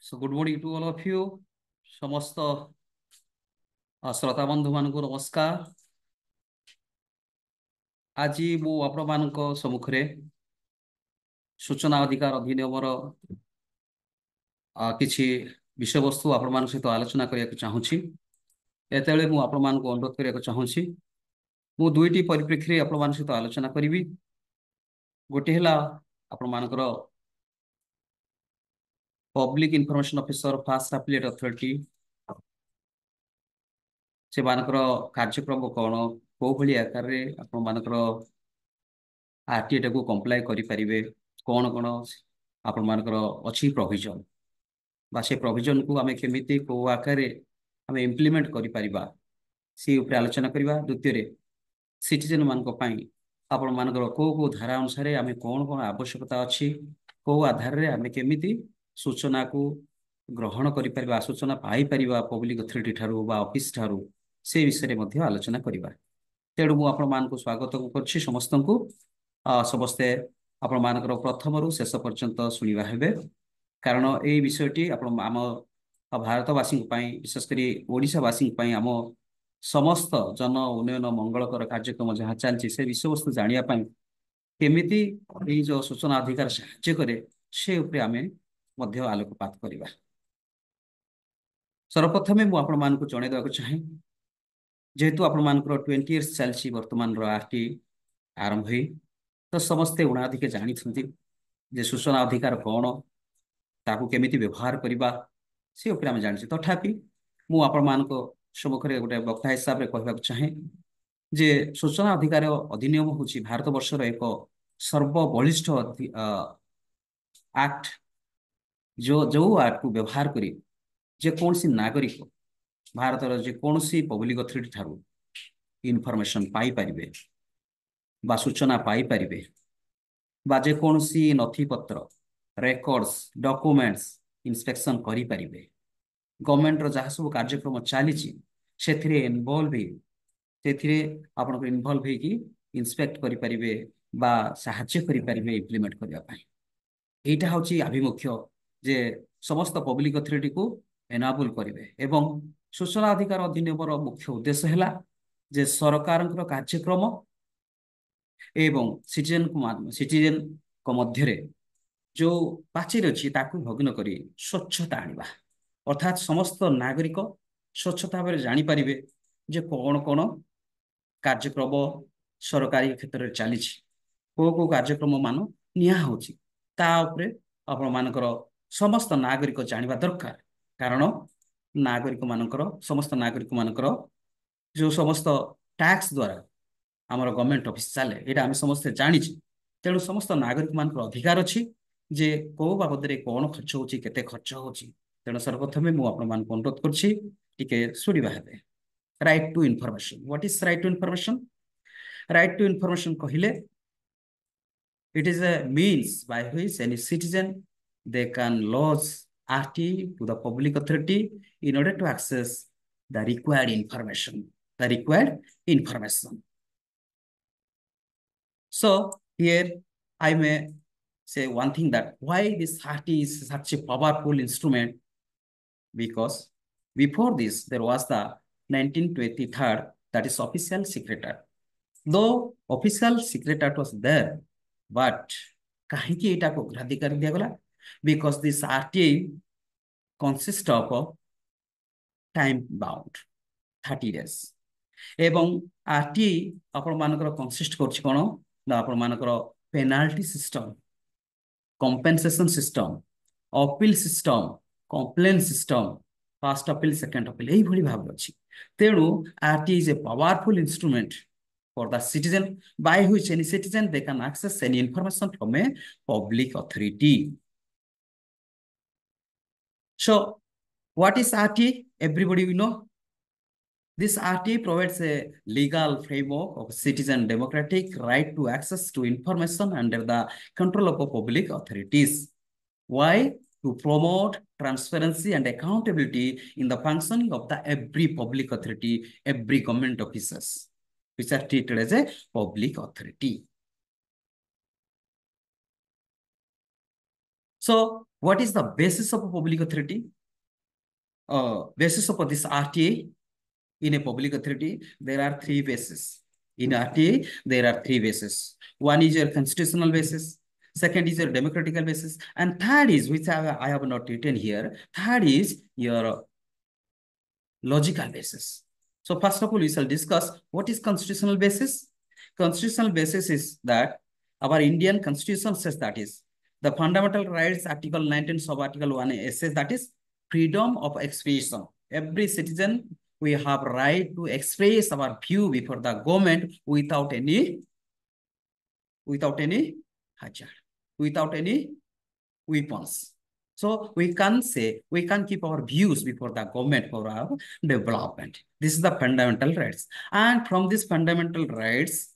So good morning to all of you. समस्त श्रोता बंधु मान नमस्कार। आज मु आपण मान सम्मुख रे सूचना अधिकार अधिनियम किछि विषय वस्तु आपण मान सहित आलोचना करने चाहूँगी। एतले मु आपण मान अनुरोध करने चाहूँगी। मु दुईटी परिप्रेक्षी रे आपण मान सहित आलोचना करी। गोटे हला आपण मानकर public information officer fast appellate authority से मानकर कार्यक्रम कौन को भली आकार रे आपण मानकर आरटीए को कंप्लाई करि परिबे कौन कौन आपण मानकर अछि प्रोविजन बा से प्रोविजन को आमे केमिति को आकार आमे इम्प्लीमेंट करि परिबा सी ऊपर आलोचना करिबा। द्वितीय रे सिटीजन मान को पई आपण मानकर को धारा अनुसार आमे कौन कौन आवश्यकता अछि को आधार रे आमे केमिति सूचना को ग्रहण करि परिबा सूचना पाई परिबा पब्लिक अथॉरिटी ठारू बा ऑफिस ठारू से विषय में आलोचना करिबा। तेणु मु आपण मान को स्वागत करछि समस्त को समस्ते आपण मानकर प्रथम रु शेष पर्यंत सुनिबा हेबे कारण ए विषयटी आपण आम भारतवासी विशेषकर ओडिशावासी आम समस्त जन उन्नयन मंगलकर कार्यक्रम जहाँ चलती से विषय वस्तु जानिया केमिति ए जो सूचना अधिकार साहाय्य करे से उपरे आमे मध्य आलोकपात करिबा। सर्वप्रथमे मु आपण मान को जणे देबाक चाहे जेहेतु आपण मानकर 20 इयर्स चलछि वर्तमान रो आरटी आरंभ होई तो समस्ते उणाधिके जानी छथि जे सूचना अधिकार कोन ताकू केमिति व्यवहार करिबा से ऊपर हम जानि तथापि मु आपण मान को सम्मुख रे गोटे वक्ता हिसाब रे कहबाक चाहे जे सूचना अधिकार अधिनियम होछि भारत वर्ष रो एक सर्वबलिष्ठ एक्ट जो जो एक्ट को व्यवहार करी जे कोनसी नागरिक भारत जे कोनसी पब्लिक अथॉरिटी ठारू इनफॉरमेशन पाई परिबे बा सूचना पाई परिबे बा जे कोनसी नथि पत्र रेकॉर्ड्स डॉक्यूमेंट्स इंस्पेक्शन करि परिबे गवर्नमेंट रो जहाँ सब कार्यक्रम चली से इनवॉल्व से आपन इनवॉल्व है कि इंस्पेक्ट करि परिबे बा सहायता करि परिबे इम्प्लीमेंट करबा पई। एटा होची अभिमुख्य जे समस्त पब्लिक अथॉरिटी को एनाबल करिवे एवं सूचना अधिकार अधिनियम मुख्य उद्देश्य है जे सरकार कार्यक्रम एवं सिटीजन को मध्य जो पाचेर अच्छी भग्न करी स्वच्छता आनिबा अर्थात समस्त नागरिक स्वच्छता भाव जानी पारिबे जे कौन कौन कार्यक्रम सरकारी क्षेत्र में चली को कार्यक्रम मान निया होची ता उपरे आपण मानकर समस्त नागरिक जानिबा दरकार कारण नागरिक मानकर समस्त नागरिक मानकर जो समस्त टैक्स द्वारा आमर गवर्नमेंट ऑफिस चले ये आम समस्ते जानी तेणु समस्त नागरिक मान अधिकार अच्छी जे को बाबद में कौन खर्च होची केते खर्च होची तेणु सर्वप्रथमे मु आपण मान अनुरोध करछि टिके सुनिबा हेबे। Right to information what is right to information. Right to information कहिले it is a means by which any citizen they can lodge RT to the public authority in order to access the required information. So here I may say one thing that why this RT is such a powerful instrument, because before this there was the 1923 that is official secretariat. Though official secretariat was there, but kahinki eta को अग्राधिकार दिया गला because this RTI consists of a time bound 30 days एवं RTI आपण मानकर consist करछि कोन ना आपण मानकर penalty system compensation system appeal system complain system first appeal second appeal एही भली भाव अछि। तेणु RTI is a powerful instrument for the citizen by which any citizen they can access any information from a public authority. So what is RTI? Everybody we know. This RTI provides a legal framework of citizen democratic right to access to information under the control of public authorities. Why? To promote transparency and accountability in the functioning of the every public authority, every government officers which are treated as a public authority. So what is the basis of a public authority? Basis of this RTA in a public authority, there are three bases. In RTA, there are three bases. One is your constitutional basis, second is your democratical basis, and third is, which I have not written here, third is your logical basis. So first of all, we shall discuss what is constitutional basis. Constitutional basis is that our Indian constitution says that is the fundamental rights, article 19 sub article 1 says that is freedom of expression. Every citizen, we have right to express our view before the government without any hazard, without any weapons. So we can say, we can keep our views before the government for our development. This is the fundamental rights. And from these fundamental rights,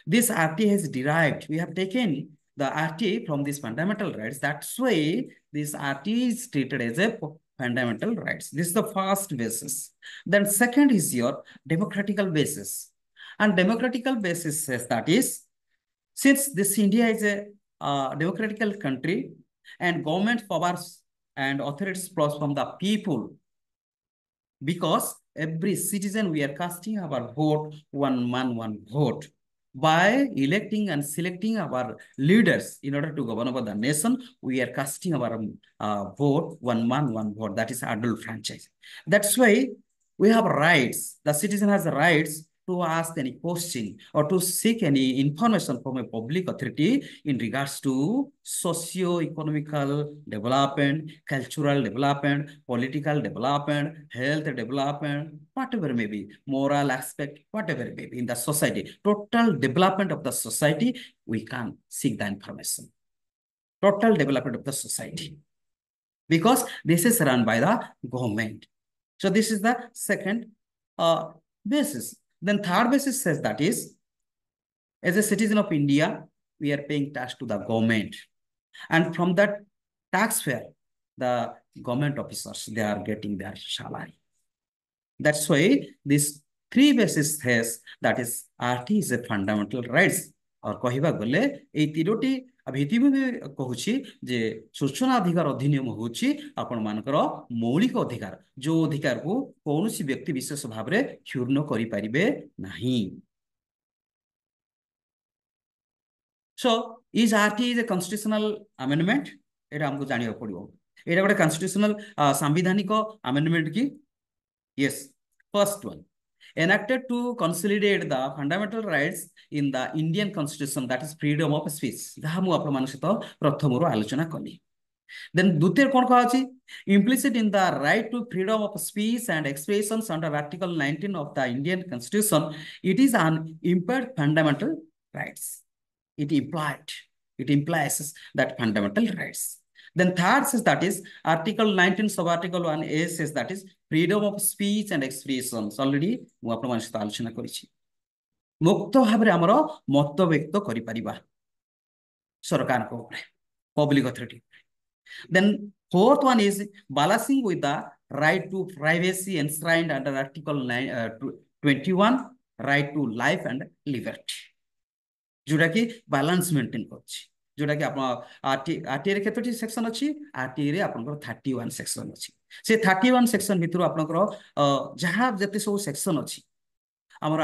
this RTA has derived, we have taken the RTA from these fundamental rights. That's why this RTA is treated as a fundamental rights. This is the first basis. Then second is your democratical basis. And democratical basis says that is, since this India is a democratical country, and government powers and authorities flows from the people, because every citizen, we are casting our vote, one man, one vote. By electing and selecting our leaders in order to govern over the nation, we are casting our vote, one man, one vote. That is adult franchise. That's why we have rights. The citizen has rights to ask any question or to seek any information from a public authority in regards to socio-economical development, cultural development, political development, health development, whatever may be, moral aspect, whatever may be in the society, total development of the society, we can seek the information. Total development of the society. Because this is run by the government. So this is the second basis. Then third basis says that is, as a citizen of India, we are paying tax to the government. And from that taxpayer, the government officers, they are getting their salary. That's why this three basis says that is RT is a fundamental rights. और कहवा गले ए तीनोटी भित्तिभूमि कहूची जे सूचना अधिकार अधिनियम होची आपण मानकर मौलिक अधिकार जो अधिकार को कौनसी व्यक्ति विशेष भाव रे क्षुण्ण करि परिबे नाही. So is RT is a constitutional amendment? एटा हमको जानियो पड़िबो. एटा गोटे constitutional संवैधानिक amendment की? Yes. First one, enacted to consolidate the fundamental rights in the Indian constitution, that is freedom of speech. जहाँ मु आपण मान सहित प्रथमरो आलोचना कली. Then द्वितीय कोन कहा अछि? Implicit in the right to freedom of speech and expressions under Article 19 of the Indian Constitution, it is an impaired fundamental rights. It implies that fundamental rights. Then third says that is Article 19 sub Article 1A says that is freedom of speech and expressions. Already मु आपण मान सहित आलोचना करिछि. मुक्त भाव रे हमरो मत व्यक्त करि परिबा सरकार को public authority. Then fourth one is balancing with the right to privacy enshrined under Article 21, right to life and liberty. जोटा कि balance maintain करछि. जोटा कि आपण आरटी रे केतोटी सेक्शन अछि? आरटी रे आपनकर 31 सेक्शन अछि. से 31 सेक्शन भितरु आपनकर जहाँ जते सब सेक्शन अछि हमर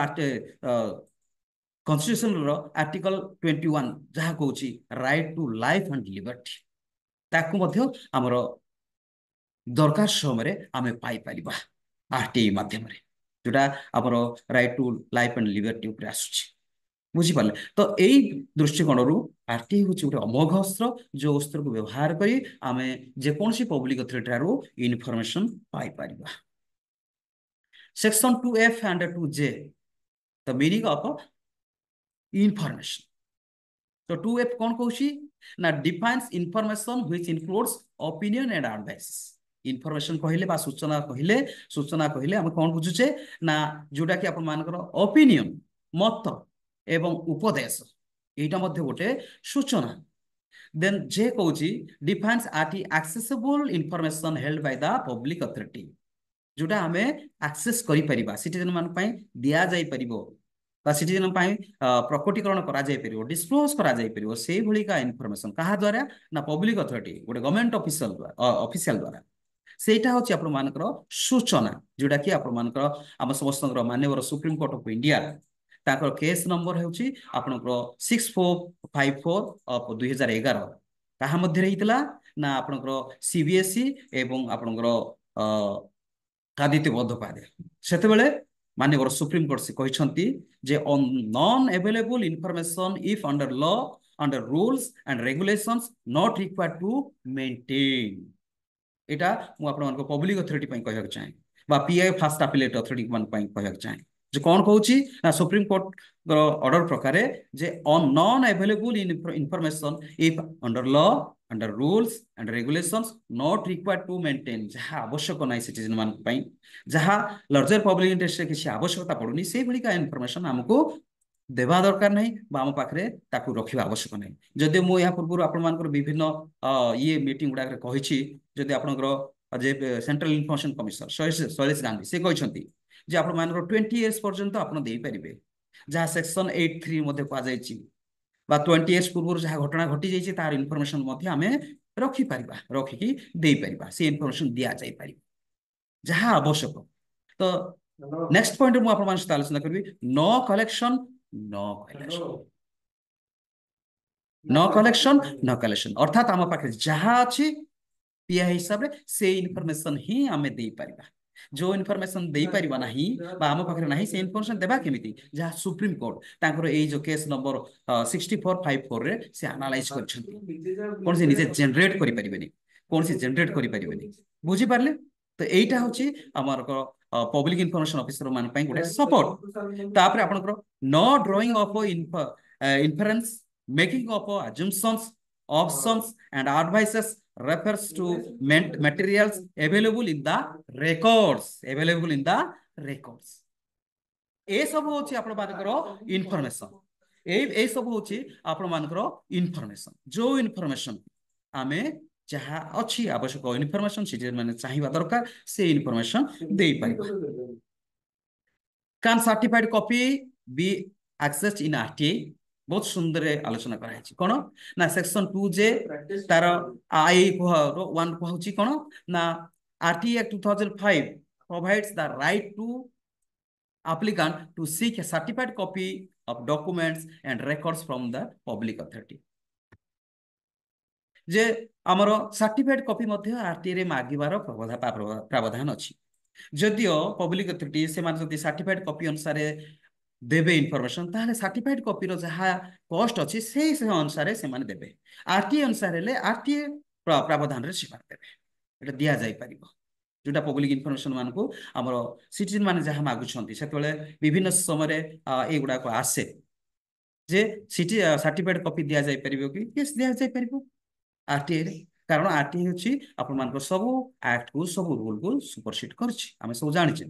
कॉन्स्टिट्यूशन रो आर्टिकल 21 जहाँ कहूची right to life and liberty ताकू मध्य हमर दरकार समय आमे पाई परिबा आरटी माध्यम रे जोटा हमर right to life and liberty ऊपर आसुची. बुझी पाले तो एई दृष्टिकोण रु आरटी होची उठे अमोघ अस्त्र जो अस्त्र को व्यवहार करी आमे जे कोनसी पब्लिक अथॉरिटी रो इन्फॉर्मेशन पाई परिबा. Section 2F and 2J, the meaning of information. So 2F कौन कहूची ना defines information which includes opinion and advice. Information कहले बा सूचना कहले हम कौन बुझुचे ना जोटा कि आपण मानकर opinion मत एवं उपदेश एटा मध्ये गोटे सूचना. Then J कहूची defines accessible information held by the public authority. जोटा हमें एक्सेस करि परिबा सिटीजन मान पई दिया जाई परिबो ବା ସିଟିଜେନ ପାଇଁ ପ୍ରକଟୀକରଣ କରା ଯାଇ परिबो डिस्क्लोज करा जाई परिबो सेही भली का इनफॉरमेशन कहा द्वारा ना पब्लिक अथॉरिटी गोटे गवर्नमेंट ऑफिशियल द्वारा ସେଇଟା ହଉଛି ଆପଣ ମାନଙ୍କର ସୂଚନା ଯୋଉଟା କି ଆପଣ ମାନଙ୍କର ଆମ ସମସ୍ତଙ୍କର ମାନ୍ୟବର ସୁପ୍ରିମ କୋର୍ଟ ଅଫ ଇଣ୍ଡିଆ ତାଙ୍କର କେସ୍ ନମ୍ବର ହେଉଛି ଆପଣଙ୍କର 6454 ଅଫ 2011 କାହା ମଧ୍ୟରେ ହେଇଥିଲା ନା ଆପଣଙ୍କର ସିବିଏସଇ ଏବଂ ଆପଣଙ୍କର ଆଦିତ୍ୟ ବନ୍ଧୋପାଧ୍ୟାୟ ସେତେବେଳେ ମାନ୍ୟବର ସୁପ୍ରିମ କୋର୍ଟ ସେ କହିଛନ୍ତି ଯେ on non available information if under law under rules and regulations not required to maintain एटा मु आपन पब्लिक अथॉरिटी पई कहक चाहे बा पीआई फास्ट अपीलेट अथॉरिटी मन पई कहक चाहे जे कोन कहूची ना सुप्रीम कोर्ट ऑर्डर प्रकारे जे on non available information if under law under rules and regulations not required to maintain जहा आवश्यक नै सिटीजन मान पई जहा लार्जर पब्लिक इंटरेस्ट किसी आवश्यकता पड़ुनी से भली का इंफॉर्मेशन हमको देवा दरकार नहीं बा हम पाखरे ताकू रखिबा आवश्यक नहीं जदि मु या पूर्व आपण मानकर विभिन्न ये मीटिंग गुडा कहिछि जदि आपनकर जे central information commissioner Shailesh Gandhi से कहते जे आपण मानकर 20 इयर्स पर्यंत आपण देई परिबे जहाँ सेक्शन 83 मध्ये कहा जायछि बा 20 इयर्स पूर्व जहाँ घटना घटी जायछि तार इन्फॉर्मेशन मध्ये हमें रखि परिबा रखिकी देई परिबा से इन्फॉर्मेशन दिया जाय परिबा जहाँ आवश्यक तो नेक्स्ट पॉइंट मु आपण मान सहित आलोचना करबी नो कलेक्शन नो कलेक्शन अर्थात आम पाखे जहाँ अच्छी पीआई हिसाब रे से इनफॉरमेशन ही आमे दे परिबा जो इनफॉरमेशन दे परिबा नाही बा आम पाखे नाही से इनफॉरमेशन देबा केमिति जहाँ सुप्रीम कोर्ट तांकर ए जो केस नंबर 6454 रे से एनालाइज करछन्ती कोन से निजे जनरेट करि परिबेनी कोन से जनरेट करि परिबेनी बुझी पारले तो एटा होची हमर को पब्लिक इन्फॉर्मेशन ऑफिसर मान पई गुटे सपोर्ट तापर आपनकर no drawing of inference making of assumptions options and advices refers to materials available in the records ए सब होची आपण मानकर इन्फॉर्मेशन ए सब होची आपण मानकर इन्फॉर्मेशन जो इन्फॉर्मेशन आमे जहाँ अच्छी आवश्यक इनफॉरमेशन सिटीजन माने चाहिबा दरकार से इनफॉरमेशन दे पाइबा can certified copy be accessed in RTI बहुत सुंदर आलोचना करा कौन ना सेक्शन 2 जे तार आई 1 कहूची कौन ना RTI act 2005 provides the right to applicant to seek a certified copy of documents and records from the public authority जे आमर सर्टिफाइड कॉपी मध्य आरटीआई रे मागिबार प्रावधान अछि जदियो पब्लिक अथॉरिटी से मान जदि सर्टिफाइड कॉपी अनुसार देबे इनफॉरमेशन ताहले सर्टिफाइड कॉपी रो जहा कॉस्ट अछि से अनुसार से माने देबे आरटीआई अनुसार ले आरटीआई प्रावधान रे स्वीकार देबे एटा दिया जाय परिबो जोटा पब्लिक इनफॉरमेशन मान को हमर सिटीजन माने जहा मागु छथि सेतले विभिन्न समय रे ए गुडा को आसे जे सिटी सर्टिफाइड कॉपी दिया जाय परिबो कि यस दिया जाय परिबो आरटीआई रे कारण आरटीआई होची आपण मान को सब एक्ट को सब रूल को सुपरसीड करछि हमें सब जानि छै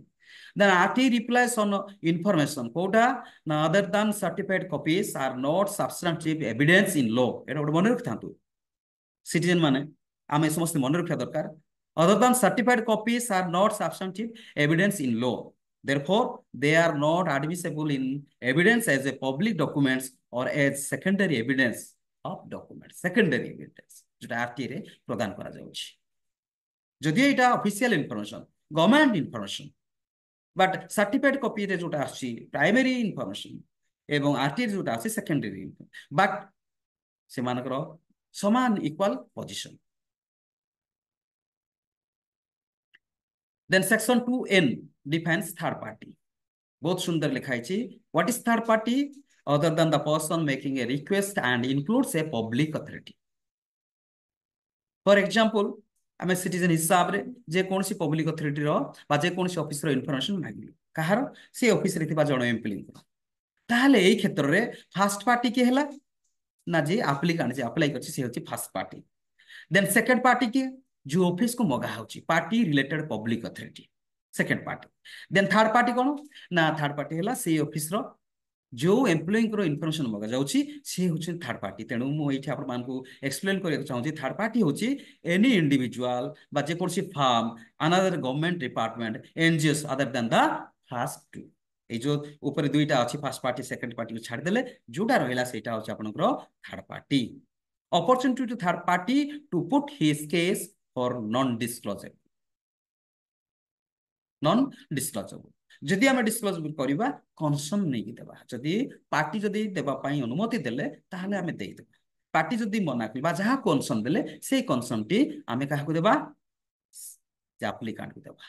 then RTI replies on information quota na other than certified copies are not substantive evidence in law एटा गोटे मन रखथांतु सिटीजन माने आमे समस्त मन रखा दरकार other than certified copies are not substantive evidence in law therefore they are not admissible in evidence as a public documents or as secondary evidence of documents secondary evidence जोटा RTI रे प्रदान करा जाउछि जदि एटा official information government information but certified copy रे जोटा आछि primary information एवं RTI जोटा आछि सेकेंडरी बट से मानकर समान equal position then section 2n defines third party बहुत सुंदर लिखाई छी what is third party other than the person making a request and includes a public authority for example आमे सिटीजन हिसाब रे जे कोनसी पब्लिक अथॉरिटी रो बा जे कोनसी ऑफिस रो इन्फॉर्मेशन मागिली कहार से ऑफिस रे थिबा जण एम्प्लॉय ताहले एई क्षेत्र रे फर्स्ट पार्टी के हला ना जे एप्लीकेंट जे अप्लाई करछि से होछि first party then second party के जो ऑफिस को मगा होछि party related public authority second party then third party कोन ना थर्ड पार्टी हला से ऑफिस रो जो एम्प्लॉय को इन्फॉर्मेशन मगा जाउछि से होछि थर्ड पार्टी तेनु मु एठी आपण मान को एक्सप्लेन करे चाहूछि थर्ड पार्टी होछि एनी इंडिविजुअल बा जे कोनसी firm another government department NGOs other than the first two এই যে উপরে দুইটা ଅଛି ফার্স্ট পার্টি সেকেন্ড পার্টি କୁ ଛାଡ଼ିଦେଲେ ଯୋଉଟା ରହିଲା ସେଇଟା ହଉଛି ଆପଣଙ୍କର third party opportunity to third party to put his case for non disclosure non disclosable ଯଦି ଆମେ disclosable କରିବା କନସର୍ନ ନେଇକି ଦେବା ଯଦି ପାର୍ଟି ଯଦି ଦେବା ପାଇଁ ଅନୁମତି ଦେଲେ ତାହେଲେ ଆମେ ଦେଇଦେବା ପାର୍ଟି ଯଦି ମନା କଲା ଯାହା କନସର୍ନ ଦେଲେ ସେଇ କନସର୍ନଟି ଆମେ କାହାକୁ ଦେବା ଆପ୍ଲିକାଣ୍ଟକୁ ଦେବା